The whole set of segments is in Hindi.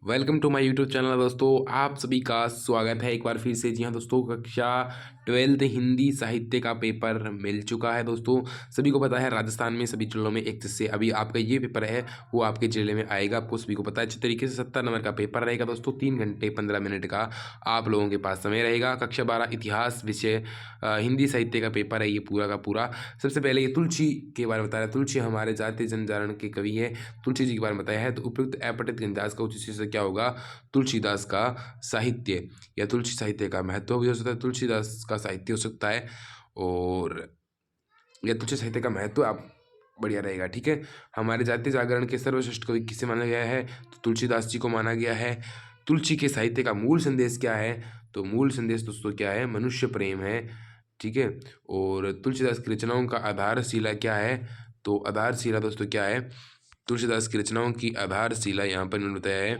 Welcome to my YouTube channel दोस्तों। आप सभी का स्वागत है एक बार फिर से। जी हाँ दोस्तों, कक्षा 12th हिंदी साहित्य का पेपर मिल चुका है दोस्तों। सभी को पता है राजस्थान में सभी जिलों में एक से अभी आपका ये पेपर है वो आपके जिले में आएगा। आपको सभी को पता है अच्छे तरीके से 70 नंबर का पेपर रहेगा दोस्तों। 3 घंटे 15 मिनट का आप लोगों के पास समय रहेगा। कक्षा 12 इतिहास विषय हिंदी साहित्य का पेपर है ये पूरा का पूरा। सबसे पहले ये तुलसी के बारे में बताया। तुलसी हमारे जातीय जनजागरण के कवि है, तुलसी जी के बारे में बताया है। तो उपयुक्त अपठित गणदास का उचित शीर्षक क्या होगा? तुलसीदास का साहित्य या तुलसी साहित्य का महत्व भी हो सकता है, तुलसीदास का साहित्य हो सकता है, और या तुलसी साहित्य का महत्व आप बढ़िया रहेगा। ठीक है। हमारे जातीय जागरण के सर्वश्रेष्ठ कवि किसे माना गया है? तो तुलसीदास जी को माना गया है। तुलसी के साहित्य का मूल संदेश क्या है? तो मूल संदेश दोस्तों क्या है? मनुष्य प्रेम है। ठीक है। और तुलसीदास की रचनाओं का आधारशिला क्या है? तो आधारशिला दोस्तों क्या है? तुलसीदास की रचनाओं की आधारशिला यहाँ पर इन्होंने बताया है,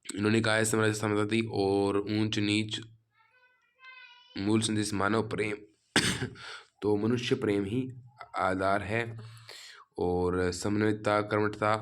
इन्होंने कहा है साम्राज्य समता और ऊंच नीच, मूल संदेश मानव प्रेम तो मनुष्य प्रेम ही आधार है, और समन्वितता कर्मठता।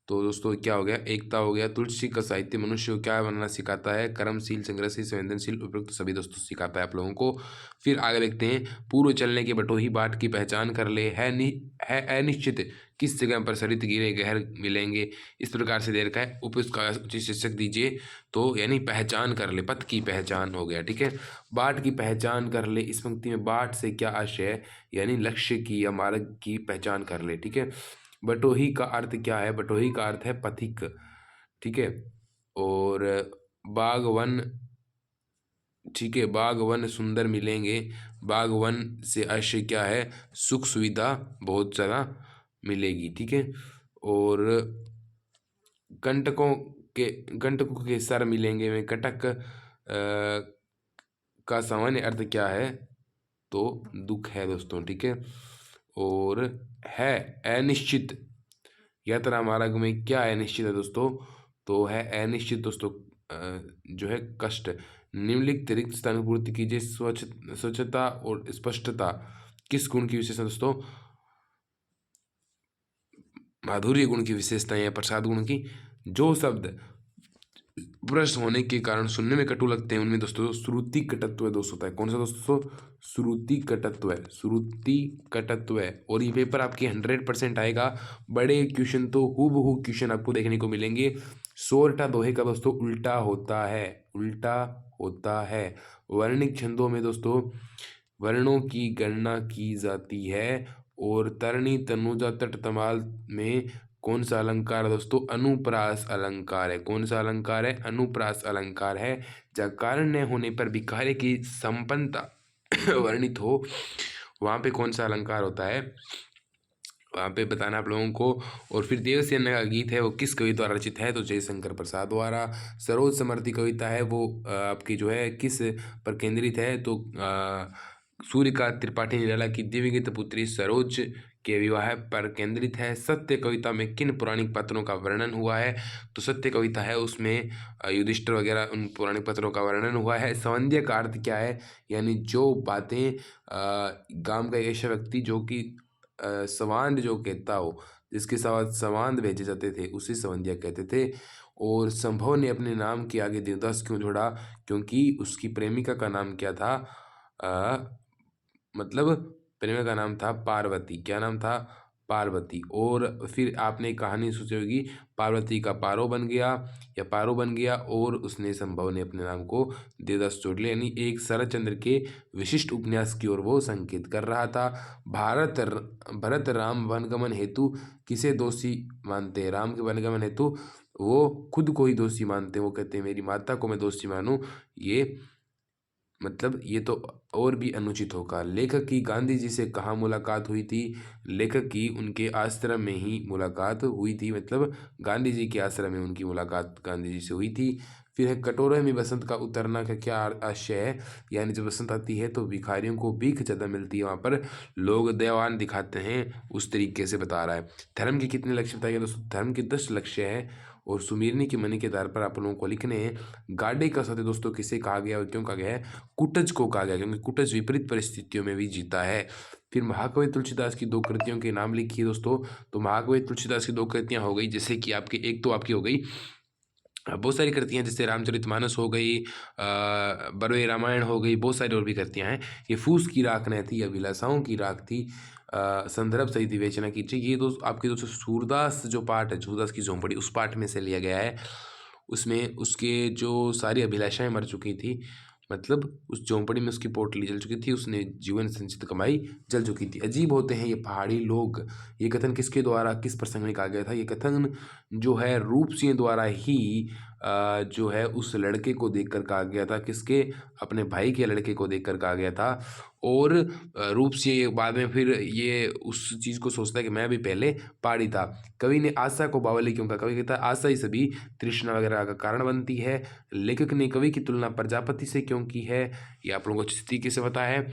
तो दोस्तों क्या हो गया? एकता हो गया। तुलसी का साहित्य मनुष्य को क्या बनना सिखाता है? कर्मशील, संग्रहशील, संवेदनशील, उपयुक्त सभी दोस्तों सिखाता है आप लोगों को। फिर आगे देखते हैं। पूर्व चलने के बटोही बाट की पहचान कर ले, है अनिश्चित किस जगह पर सरित गिरे गहर मिलेंगे, इस प्रकार से दे रखा है। उपयुक्त का उचित शीर्षक दीजिए। तो यानी पहचान कर ले, पथ की पहचान हो गया। ठीक है। बाट की पहचान कर ले, इस पंक्ति में बाट से क्या आशय है? यानी लक्ष्य की या मार्ग की पहचान कर ले। ठीक है। बटोही का अर्थ क्या है? बटोही का अर्थ है पथिक। ठीक है। और बागवन, ठीक है, बागवन सुंदर मिलेंगे, बागवन से आशय क्या है? सुख सुविधा बहुत ज़्यादा मिलेगी। ठीक है। और कंटकों कंटकों के सर मिलेंगे में कटक का सामान्य अर्थ क्या है? तो दुख है दोस्तों। ठीक है। और है अनिश्चित, यात्रा मार्ग में क्या अनिश्चित है दोस्तों? तो है अनिश्चित दोस्तों जो है कष्ट। निम्नलिखित रिक्त स्थान की पूर्ति कीजिए। स्वच्छता और स्पष्टता किस गुण की विशेषता दोस्तों? माधुर्य गुण की विशेषता है या प्रसाद गुण की। जो शब्द भ्रष्ट होने के कारण सुनने में कटु लगते हैं उनमें दोस्तों श्रुति कटत्व दोष होता है। कौन सा दोस्तों? श्रुति कटत्व है, श्रुति कटत्व है। और ये पेपर आपके 100% आएगा। बड़े क्वेश्चन तो हूबहू क्वेश्चन आपको देखने को मिलेंगे। सोरठा दोहे का दोस्तों उल्टा होता है, उल्टा होता है। वर्णिक छंदों में दोस्तों वर्णों की गणना की जाती है। और तरणी तनुजा तट तमाल में कौन सा अलंकार है दोस्तों? अनुप्रास अलंकार है। कौन सा अलंकार है? अनुप्रास अलंकार है। जहाँ कारण न होने पर भी कार्य की संपन्नता वर्णित हो, वहाँ पे कौन सा अलंकार होता है? वहाँ पे बताना आप लोगों को। और फिर देवसेन का गीत है वो किस कवि द्वारा रचित है? तो जयशंकर प्रसाद द्वारा। सरोज समर्थ कविता है वो आपकी जो है किस पर केंद्रित है? तो सूर्यकांत त्रिपाठी निराला की दिव्यगीत पुत्री सरोज के विवाह पर केंद्रित है। सत्य कविता में किन पौराणिक पात्रों का वर्णन हुआ है? तो सत्य कविता है उसमें युधिष्ठिर वगैरह उन पौराणिक पात्रों का वर्णन हुआ है। संबंध्य का अर्थ क्या है? यानी जो बातें गांव का एक ऐसा व्यक्ति जो कि संवाद जो कहता हो, जिसके साथ संवाद भेजे जाते थे उसे संबंधिया कहते थे। और संभव ने अपने नाम के आगे देवदास क्यों जोड़ा? क्योंकि उसकी प्रेमिका का नाम क्या था? मतलब प्रेमिका का नाम था पार्वती। क्या नाम था? पार्वती। और फिर आपने कहानी सोची होगी, पार्वती का पारो बन गया या पारो बन गया और उसने संभव ने अपने नाम को देवदास जोड़ लिया। यानी एक शरतचंद्र के विशिष्ट उपन्यास की ओर वो संकेत कर रहा था। भरत राम वनगमन हेतु किसे दोषी मानते हैं? राम के वनगमन हेतु वो खुद को ही दोषी मानते हैं। वो कहते हैं मेरी माता को मैं दोषी मानूं, ये मतलब ये तो और भी अनुचित होगा। लेखक की गांधी जी से कहाँ मुलाकात हुई थी? लेखक की उनके आश्रम में ही मुलाकात हुई थी। मतलब गांधी जी के आश्रम में उनकी मुलाकात गांधी जी से हुई थी। फिर है कटोरे में बसंत का उतरना का क्या आशय है? यानी जब बसंत आती है तो भिखारियों को भीख ज़्यादा मिलती है, वहाँ पर लोग दयावान दिखाते हैं, उस तरीके से बता रहा है। धर्म के कितने लक्ष्य बताइए दोस्तों? धर्म के 10 लक्ष्य हैं और सुमीरनी की मनी के आधार पर आप लोगों को लिखने हैं। गाडे का सत्य दोस्तों किसे कहा गया और क्यों कहा गया है? कुटज को कहा गया, क्योंकि कुटज विपरीत परिस्थितियों में भी जीता है। फिर महाकवि तुलसीदास की 2 कृतियों के नाम लिखिए दोस्तों। तो महाकवि तुलसीदास की 2 कृतियाँ हो गई, जैसे कि आपकी एक तो आपकी हो गई बहुत सारी कृतियाँ, जैसे रामचरितमानस हो गई, बरवे रामायण हो गई, बहुत सारी और भी कृतियाँ हैं। ये फूस की राख न थी, अभिलाषाओं की राख थी, संदर्भ सहित विवेचना कीजिए। ये आपके दोस्तों सूरदास जो पाठ है, सूरदास की झोंपड़ी, उस पाठ में से लिया गया है। उसमें उसके जो सारी अभिलाषाएं मर चुकी थी, मतलब उस झोंपड़ी में उसकी पोटली जल चुकी थी, उसने जीवन संचित कमाई जल चुकी थी। अजीब होते हैं ये पहाड़ी लोग। ये कथन किसके द्वारा, किस प्रसंग में कहा गया था? ये कथन जो है रूप सिंह द्वारा ही जो है उस लड़के को देखकर कहा गया था। किसके? अपने भाई के लड़के को देखकर कहा गया था। और रूप सिंह बाद में फिर ये उस चीज़ को सोचता है कि मैं भी पहले पहाड़ी था। कवि ने आशा को बावली क्यों कहा? कवि कहता है आशा ही सभी तृष्णा वगैरह का कारण बनती है। लेखक ने कवि की तुलना प्रजापति से क्यों की है? ये आप लोगों को अच्छी तरीके से पता है,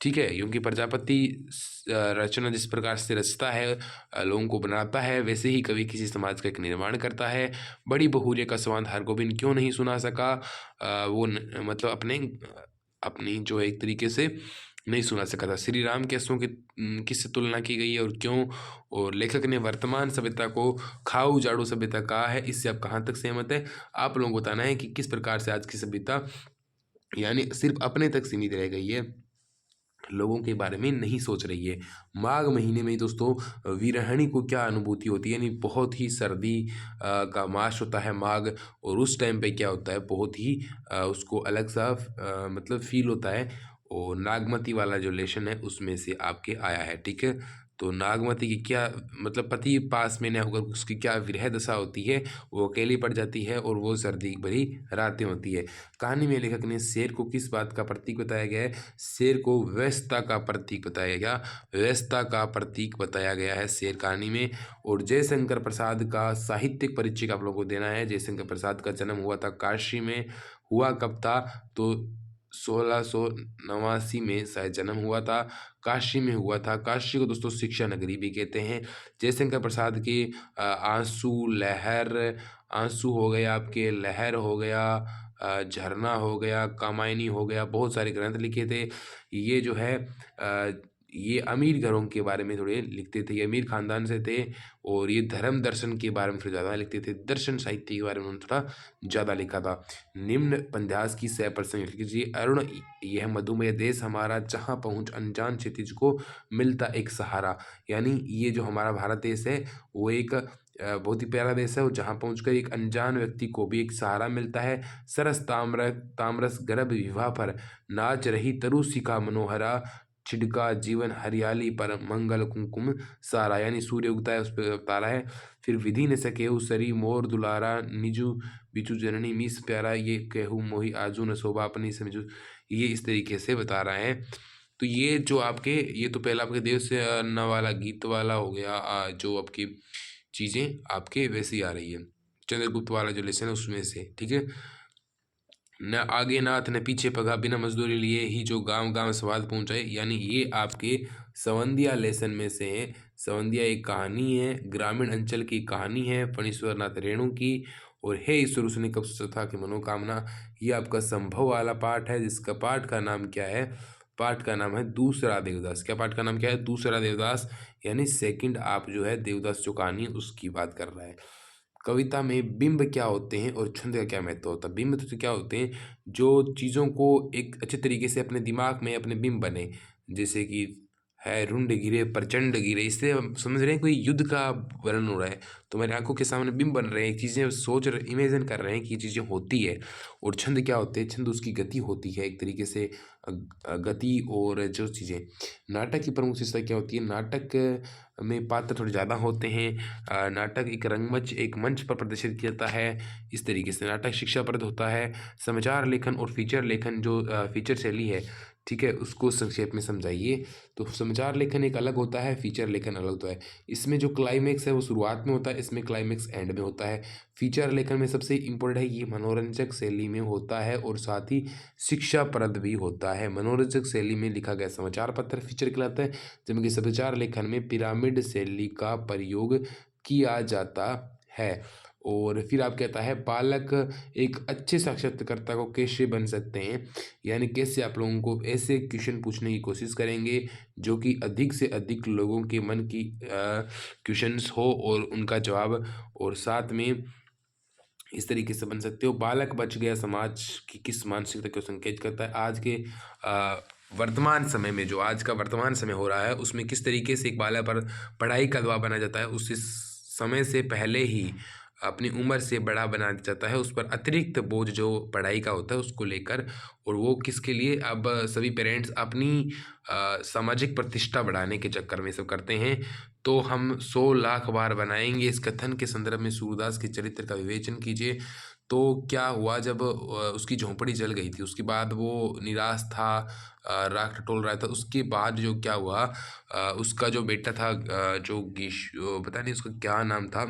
ठीक है। क्योंकि प्रजापति रचना जिस प्रकार से रचता है, लोगों को बनाता है, वैसे ही कवि किसी समाज का एक निर्माण करता है। बड़ी बहुरिया का संवाद हरगोविंद क्यों नहीं सुना सका? मतलब अपनी जो एक तरीके से नहीं सुना सका था। श्री राम के अश्वों की किससे तुलना की गई है और क्यों? और लेखक ने वर्तमान सभ्यता को खाऊ जाड़ू सभ्यता कहा है। इससे आप कहाँ तक सहमत है? आप लोगों को बताना है कि किस प्रकार से आज की सभ्यता यानी सिर्फ अपने तक सीमित रह गई है, लोगों के बारे में नहीं सोच रही है। माघ महीने में दोस्तों विरहिणी को क्या अनुभूति होती है? यानी बहुत ही सर्दी का मास होता है माघ, और उस टाइम पे क्या होता है, बहुत ही उसको अलग सा मतलब फील होता है। और नागमती वाला जो लेशन है उसमें से आपके आया है, ठीक है। तो नागमती की क्या मतलब पति पास में न होकर उसकी क्या विरह दशा होती है, वो अकेली पड़ जाती है और वो सर्दी भरी रातें होती है। कहानी में लेखक ने शेर को किस बात का प्रतीक बताया गया है? शेर को व्यस्तता का प्रतीक बताया गया, व्यस्तता का प्रतीक बताया गया है शेर कहानी में। और जयशंकर प्रसाद का साहित्यिक परिचय आप लोगों को देना है। जयशंकर प्रसाद का जन्म हुआ था काशी में, हुआ कब था? तो 1689 में शायद जन्म हुआ था, काशी में हुआ था। काशी को दोस्तों शिक्षा नगरी भी कहते हैं। जयशंकर प्रसाद के आंसू लहर, आंसू हो गया आपके, लहर हो गया, झरना हो गया, कामायनी हो गया, बहुत सारे ग्रंथ लिखे थे। ये जो है ये अमीर घरों के बारे में थोड़े लिखते थे, ये अमीर खानदान से थे। और ये धर्म दर्शन के बारे में थोड़ा ज़्यादा लिखते थे, दर्शन साहित्य के बारे में उन्होंने थोड़ा ज़्यादा लिखा था। निम्न पंद्यास की सह प्रसंग लिख लीजिए। अरुण यह मधुमेह देश हमारा, जहाँ पहुँच अनजान क्षितिज को मिलता एक सहारा। यानी ये जो हमारा भारत देश है वो एक बहुत ही प्यारा देश है, और जहाँ पहुँचकर एक अनजान व्यक्ति को भी एक सहारा मिलता है। सरस तामरस गर्भ विवाह पर, नाच रही तरु शिखा मनोहरा, छिड़का जीवन हरियाली पर, मंगल कुमकुम सारा। यानी सूर्य उगता है उस पर तारा है। फिर विधि न सकेहु सरी मोर दुलारा, निजु बिचु जननी मीस प्यारा, ये कहू मोहि आजू न शोभा अपनी समझू। ये इस तरीके से बता रहे हैं। तो ये जो आपके, ये तो पहला आपके देव से न वाला गीत वाला हो गया, जो आपकी चीज़ें आपके वैसे ही आ रही है, चंद्रगुप्त वाला जो लेसन है उसमें से, ठीक है। न आगे नाथ न पीछे पगा, बिना मजदूरी लिए ही जो गांव गांव स्वाद पहुंचाए। यानी ये आपके सवंदिया लेसन में से है। सवंदिया एक कहानी है, ग्रामीण अंचल की कहानी है, फणीश्वर नाथ रेणु की। और हे ईश्वर उसने कब सोचा था कि मनोकामना, ये आपका संभव वाला पाठ है, जिसका पाठ का नाम क्या है? पाठ का नाम है दूसरा देवदास। क्या पाठ का नाम क्या है? दूसरा देवदास। यानी सेकंड आप जो है देवदास जो कहानी उसकी बात कर रहा है। कविता में बिंब क्या होते हैं और छंद का क्या महत्व होता है? बिंब तो क्या होते हैं? जो चीज़ों को एक अच्छे तरीके से अपने दिमाग में अपने बिंब बने, जैसे कि है रुंड गिरे प्रचंड गिरे, इससे हम समझ रहे हैं कोई युद्ध का वर्णन हो रहा है, तो मेरे आंखों के सामने बिंब बन रहे हैं, चीज़ें सोच रहे, इमेजिन कर रहे हैं कि ये चीज़ें होती है। और छंद क्या होते हैं? छंद उसकी गति होती है एक तरीके से, गति। और जो चीज़ें नाटक की प्रमुख विशेषता क्या होती है? नाटक में पात्र थोड़े ज़्यादा होते हैं। नाटक एक रंगमंच, एक मंच पर प्रदर्शित किया जाता है। इस तरीके से नाटक शिक्षाप्रद होता है। समाचार लेखन और फीचर लेखन, जो फीचर शैली है, ठीक है, उसको संक्षेप में समझाइए। तो समाचार लेखन एक अलग होता है, फीचर लेखन अलग होता है। इसमें जो क्लाइमेक्स है वो शुरुआत में होता है, इसमें क्लाइमेक्स एंड में होता है। फीचर लेखन में सबसे इम्पोर्टेंट है, ये मनोरंजक शैली में होता है और साथ ही शिक्षाप्रद भी होता है। मनोरंजक शैली में लिखा गया समाचार पत्र फीचर कहलाता है, जबकि समाचार लेखन में पिरामिड शैली का प्रयोग किया जाता है। और फिर आप कहता है बालक एक अच्छे साक्षात्कारकर्ता को कैसे बन सकते हैं, यानी कैसे आप लोगों को ऐसे क्वेश्चन पूछने की कोशिश करेंगे जो कि अधिक से अधिक लोगों के मन की क्वेश्चंस हो और उनका जवाब, और साथ में इस तरीके से बन सकते हो। बालक बच गया समाज की किस मानसिकता को संकेत करता है। आज के वर्तमान समय में, जो आज का वर्तमान समय हो रहा है, उसमें किस तरीके से एक बालक पर पढ़ाई का दबाव बनाया जाता है, उस समय से पहले ही अपनी उम्र से बड़ा बना जाता है, उस पर अतिरिक्त बोझ जो पढ़ाई का होता है उसको लेकर। और वो किसके लिए, अब सभी पेरेंट्स अपनी सामाजिक प्रतिष्ठा बढ़ाने के चक्कर में सब करते हैं। तो हम 100 लाख बार बनाएंगे, इस कथन के संदर्भ में सूरदास के चरित्र का विवेचन कीजिए। तो क्या हुआ, जब उसकी झोंपड़ी जल गई थी, उसके बाद वो निराश था, राख टटोल रहा था। उसके बाद जो क्या हुआ, उसका जो बेटा था, जो पता नहीं उसका क्या नाम था,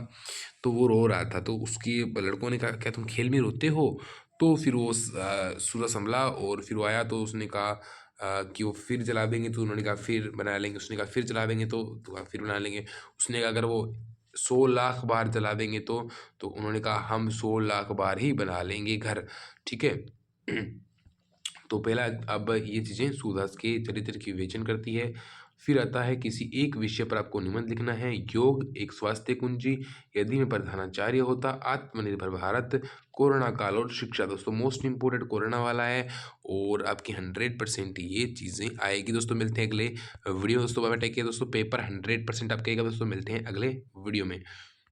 तो वो रो रहा था। तो उसकी लड़कों ने कहा, क्या तुम खेल में रोते हो? तो फिर वो सूरज संभला और फिर वो आया, तो उसने कहा कि वो फिर जला देंगे, तो उन्होंने कहा फिर बना लेंगे। उसने कहा फिर जला देंगे, तो कहा फिर बना लेंगे। उसने कहा अगर वो 100 लाख बार जला देंगे तो उन्होंने कहा हम 100 लाख बार ही बना लेंगे घर। ठीक है। तो पहला, अब ये चीज़ें सूरदास के चरित्र की विवेचन करती है। फिर आता है किसी एक विषय पर आपको निबंध लिखना है। योग एक स्वास्थ्य कुंजी, यदि मैं प्रधानाचार्य होता, आत्मनिर्भर भारत, कोरोना काल और शिक्षा। दोस्तों मोस्ट इंपोर्टेंट कोरोना वाला है, और आपकी 100% ये चीज़ें आएगी। दोस्तों मिलते हैं अगले वीडियो। दोस्तों बाय बाय, टेक केयर दोस्तों। पेपर 100% आपका आएगा दोस्तों। मिलते हैं अगले वीडियो में।